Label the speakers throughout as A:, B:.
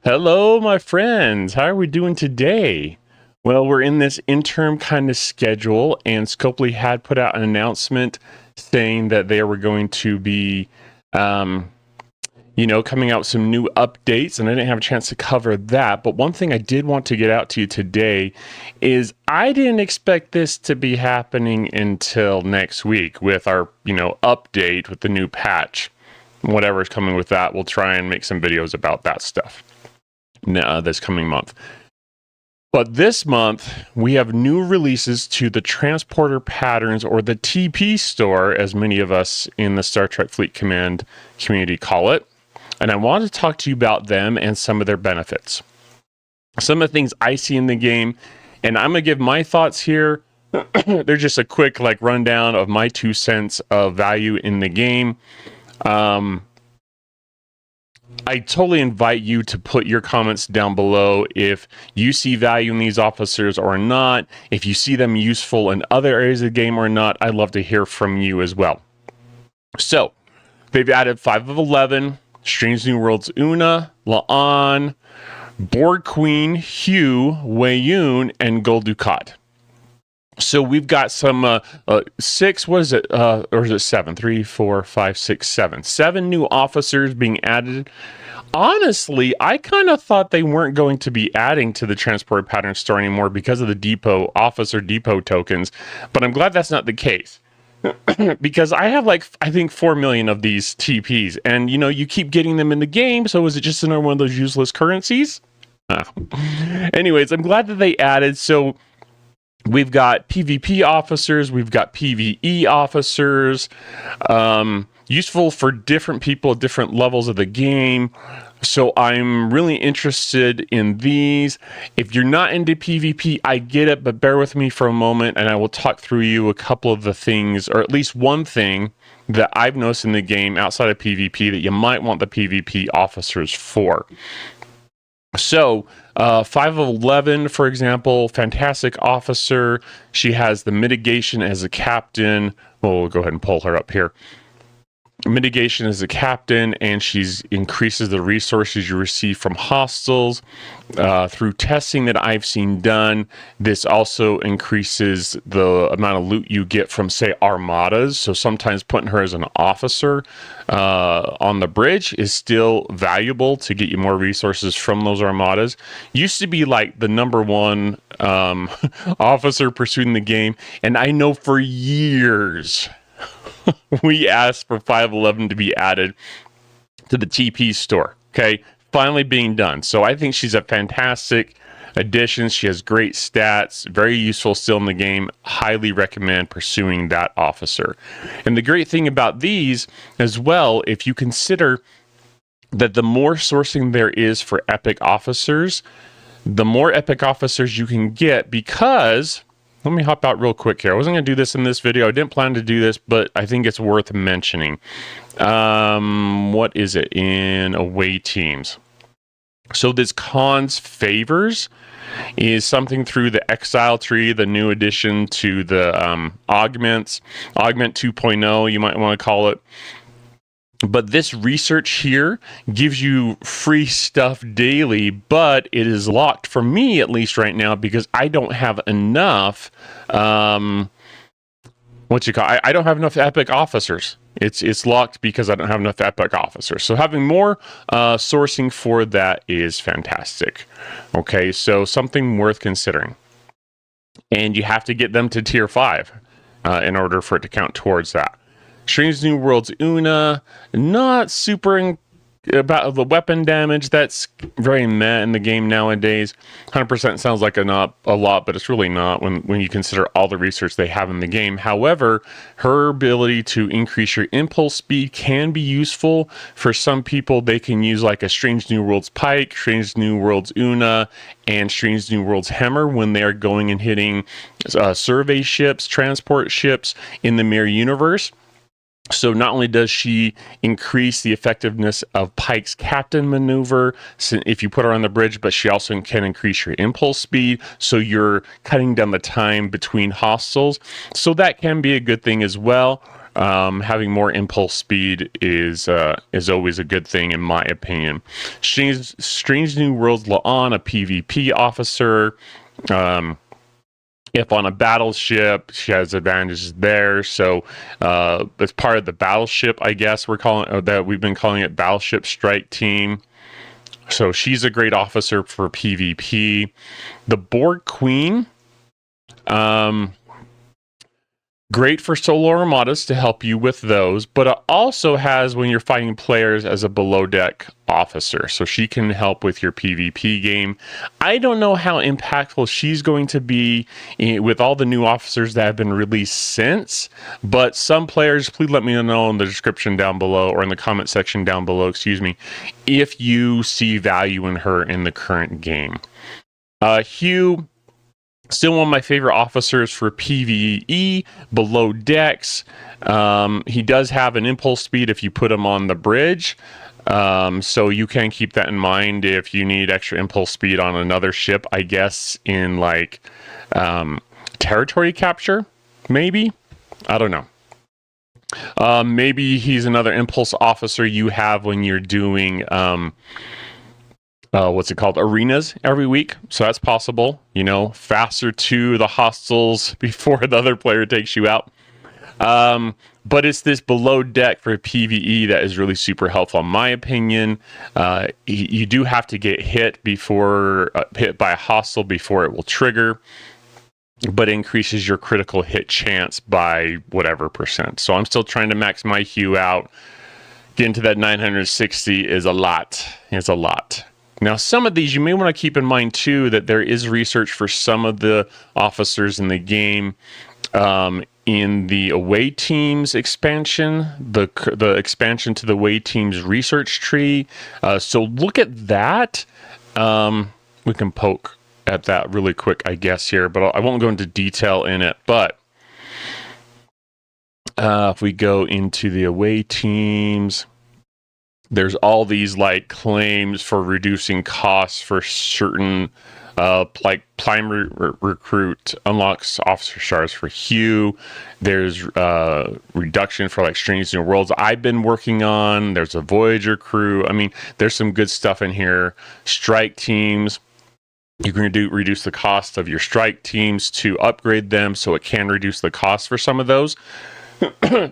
A: Hello, my friends. How are we doing today? Well, we're in this interim kind of schedule, and Scopely had put out an announcement saying that they were going to be, coming out with some new updates, and I didn't have a chance to cover that. But one thing I did want to get out to you today is I didn't expect this to be happening until next week with our, update with the new patch. Whatever's coming with that, we'll try and make some videos about that stuff this coming month. But this month, we have new releases to the Transporter Patterns, or the TP store, as many of us in the Star Trek Fleet Command community call it. And I want to talk to you about them and some of their benefits. Some of the things I see in the game, and I'm going to give my thoughts here. They're just a quick rundown of my 2 cents of value in the game. I totally invite you to put your comments down below if you see value in these officers or not, if you see them useful in other areas of the game or not. I'd love to hear from you as well. So, they've added 5 of 11, Strange New Worlds Una, La'an, Borg Queen, Hugh, Weyoun, and Gul Dukat. So we've got some 6, what is it, or is it 7? 3, 4, 5, 6, 7. 7 new officers being added. Honestly, I kind of thought they weren't going to be adding to the Transport Pattern store anymore because of the officer depot tokens, but I'm glad that's not the case. Because I have I think 4 million of these TPs, and you keep getting them in the game, so is it just another one of those useless currencies? Anyways, I'm glad that they added. So we've got PvP officers, we've got PvE officers, useful for different people at different levels of the game. So I'm really interested in these. If you're not into PvP, I get it, but bear with me for a moment and I will talk through you a couple of the things, or at least one thing that I've noticed in the game outside of PvP that you might want the PvP officers for. So, 5 of 11, for example, fantastic officer. She has the mitigation as a captain. We'll go ahead and pull her up here. Mitigation as a captain, and she's increases the resources you receive from hostiles. Through testing that I've seen done, this also increases the amount of loot you get from, say, armadas. So sometimes putting her as an officer on the bridge is still valuable to get you more resources from those armadas. Used to be like the number one officer pursuing the game, and I know for years we asked for 511 to be added to the TP store. Okay, finally being done. So I think she's a fantastic addition. She has great stats, very useful still in the game. Highly recommend pursuing that officer. And the great thing about these as well, if you consider that the more sourcing there is for epic officers, the more epic officers you can get, because let me hop out real quick here. I wasn't going to do this in this video. I didn't plan to do this, but I think it's worth mentioning. What is it in away teams? So this cons favors is something through the Exile Tree, the new addition to the Augment 2.0, you might want to call it. But this research here gives you free stuff daily, but it is locked for me, at least right now, because I don't have enough, I don't have enough epic officers. It's locked because I don't have enough epic officers. So having more sourcing for that is fantastic. Okay, so something worth considering. And you have to get them to tier 5 in order for it to count towards that. Strange New Worlds Una, not super about the weapon damage. That's very meh in the game nowadays. 100% sounds like a lot, but it's really not when you consider all the research they have in the game. However, her ability to increase your impulse speed can be useful. For some people, they can use like a Strange New Worlds Pike, Strange New Worlds Una, and Strange New Worlds Hammer when they are going and hitting survey ships, transport ships in the mirror universe. So not only does she increase the effectiveness of Pike's captain maneuver if you put her on the bridge, but she also can increase your impulse speed, so you're cutting down the time between hostiles. So that can be a good thing as well. having more impulse speed is always a good thing, in my opinion. Strange New Worlds La'an, a PvP officer. If on a battleship, she has advantages there. So as part of the battleship, I guess we've been calling it Battleship Strike Team. So she's a great officer for PvP. The Borg Queen, great for solo armadas to help you with those, but it also has when you're fighting players as a below deck officer. So she can help with your PvP game. I don't know how impactful she's going to be with all the new officers that have been released since, but some players, please let me know in the description down below, or in the comment section down below, excuse me, if you see value in her in the current game. Hugh, still one of my favorite officers for PvE, below decks. He does have an impulse speed if you put him on the bridge. So you can keep that in mind if you need extra impulse speed on another ship, I guess, in like territory capture, maybe? I don't know. Maybe he's another impulse officer you have when you're doing what's it called, arenas every week. So that's possible, you know, faster to the hostiles before the other player takes you out. But it's this below deck for PvE that is really super helpful, in my opinion. You do have to get hit by a hostile before it will trigger, but increases your critical hit chance by whatever percent. So I'm still trying to max my Hugh out. Getting to that 960 is a lot. It's a lot. Now, some of these you may want to keep in mind too, that there is research for some of the officers in the game. In the away teams expansion, the expansion to the away teams research tree. So look at that. We can poke at that really quick, I guess, here, but I won't go into detail in it. But if we go into the away teams, there's all these like claims for reducing costs for certain like primary recruit unlocks officer stars for Hugh. There's reduction for like Strange New Worlds I've been working on. There's a Voyager crew. I mean, there's some good stuff in here. Strike teams. You can reduce the cost of your strike teams to upgrade them, so it can reduce the cost for some of those.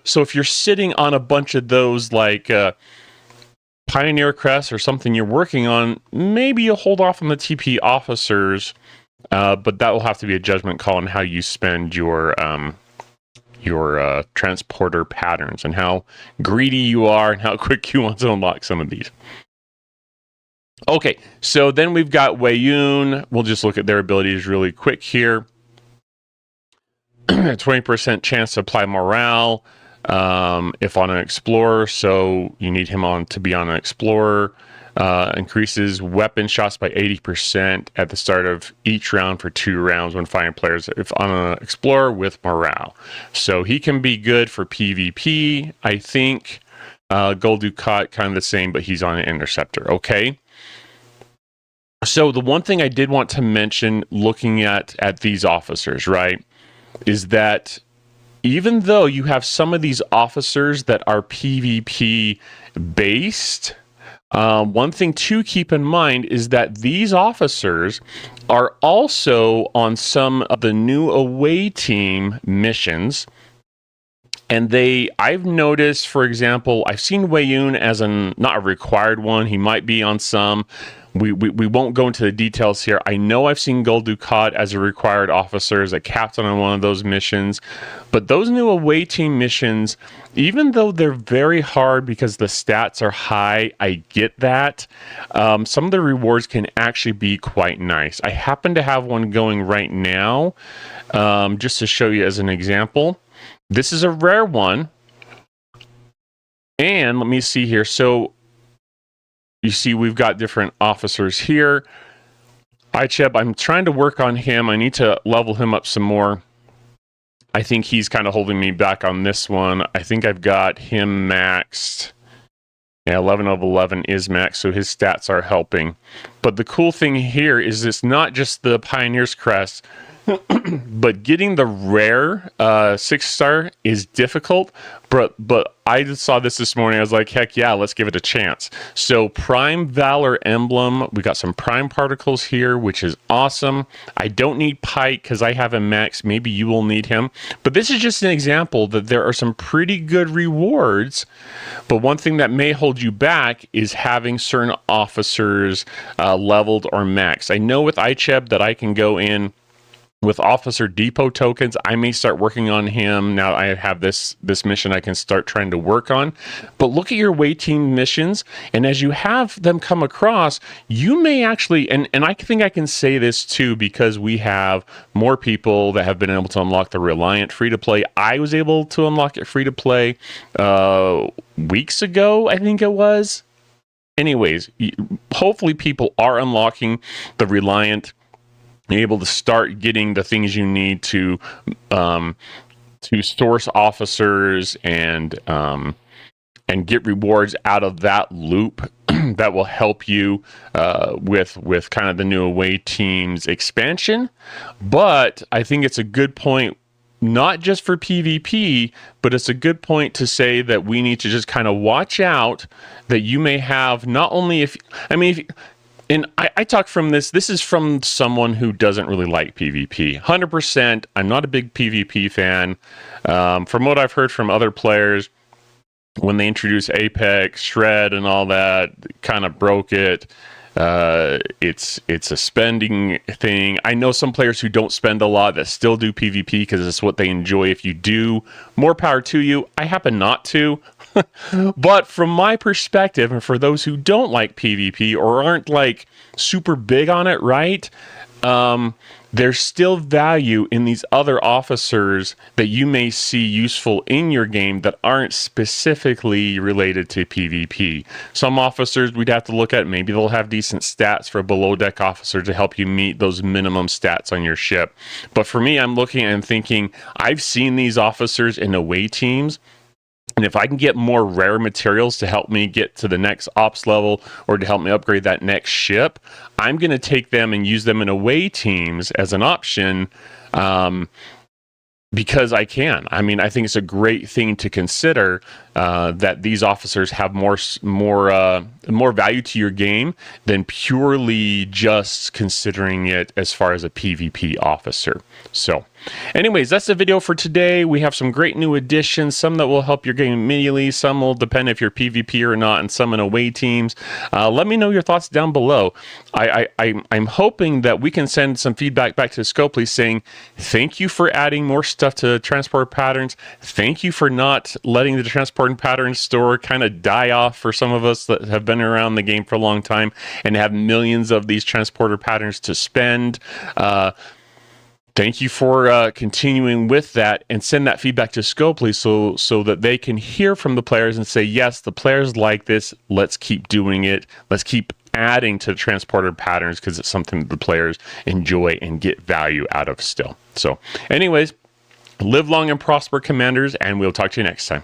A: So if you're sitting on a bunch of those like Pioneer Crest or something you're working on, maybe you'll hold off on the TP officers, but that will have to be a judgment call on how you spend your transporter patterns and how greedy you are and how quick you want to unlock some of these. Okay, so then we've got Weyoun. We'll just look at their abilities really quick here. 20% chance to apply morale. If on an explorer, so you need him to be on an explorer. Increases weapon shots by 80% at the start of each round for 2 rounds when fighting players if on an explorer with morale. So he can be good for PvP, I think. Gul Dukat, kind of the same, but he's on an interceptor. Okay. So the one thing I did want to mention looking at these officers, right, is that even though you have some of these officers that are PvP based, one thing to keep in mind is that these officers are also on some of the new away team missions. And I've noticed, for example, I've seen Weyoun as not a required one. He might be on some. We won't go into the details here. I know I've seen Gul Dukat as a required officer, as a captain on one of those missions. But those new away team missions, even though they're very hard because the stats are high, I get that. Some of the rewards can actually be quite nice. I happen to have one going right now, just to show you as an example. This is a rare one. And let me see here. So you see we've got different officers here. Icheb, I'm trying to work on him. I need to level him up some more. I think he's kind of holding me back on this one. I think I've got him maxed. Yeah, 11 of 11 is maxed, so his stats are helping. But the cool thing here is it's not just the Pioneer's Crest. but getting the rare 6-star is difficult. But I just saw this morning. I was like, heck yeah, let's give it a chance. So Prime Valor Emblem. We got some Prime Particles here, which is awesome. I don't need Pike because I have him max. Maybe you will need him. But this is just an example that there are some pretty good rewards. But one thing that may hold you back is having certain officers leveled or maxed. I know with iCheb that I can go in with Officer Depot tokens. I may start working on him now. I have this mission I can start trying to work on. But look at your way team missions, and as you have them come across, you may actually, and I think I can say this too because we have more people that have been able to unlock the Reliant free to play. I was able to unlock it free to play weeks ago, I think it was. Anyways, hopefully people are unlocking the Reliant, able to start getting the things you need to source officers and get rewards out of that loop that will help you with kind of the new away teams expansion. But I think it's a good point, not just for PvP, but it's a good point to say that we need to just kind of watch out that you may have not only if and I talk from this is from someone who doesn't really like PvP. 100%, I'm not a big PvP fan. From what I've heard from other players, when they introduced Apex, Shred, and all that, kind of broke it. It's a spending thing. I know some players who don't spend a lot that still do PvP because it's what they enjoy. If you do, more power to you. I happen not to. But from my perspective, and for those who don't like PvP or aren't like super big on it, right? There's still value in these other officers that you may see useful in your game that aren't specifically related to PvP. Some officers we'd have to look at, maybe they'll have decent stats for a below deck officer to help you meet those minimum stats on your ship. But for me, I'm looking and thinking, I've seen these officers in away teams, and if I can get more rare materials to help me get to the next ops level or to help me upgrade that next ship, I'm going to take them and use them in away teams as an option because I can. I mean, I think it's a great thing to consider that these officers have more value to your game than purely just considering it as far as a PvP officer. So anyways, that's the video for today. We have some great new additions, some that will help your game immediately, some will depend if you're PvP or not, and some in away teams. Let me know your thoughts down below. I'm hoping that we can send some feedback back to Scopely saying, thank you for adding more stuff to transport patterns. Thank you for not letting the transport pattern store kind of die off for some of us that have been around the game for a long time and have millions of these transporter patterns to spend. Thank you for continuing with that, and send that feedback to Scopely so that they can hear from the players and say, yes, the players like this. Let's keep doing it. Let's keep adding to the transporter patterns because it's something that the players enjoy and get value out of still. So anyways, live long and prosper, Commanders, and we'll talk to you next time.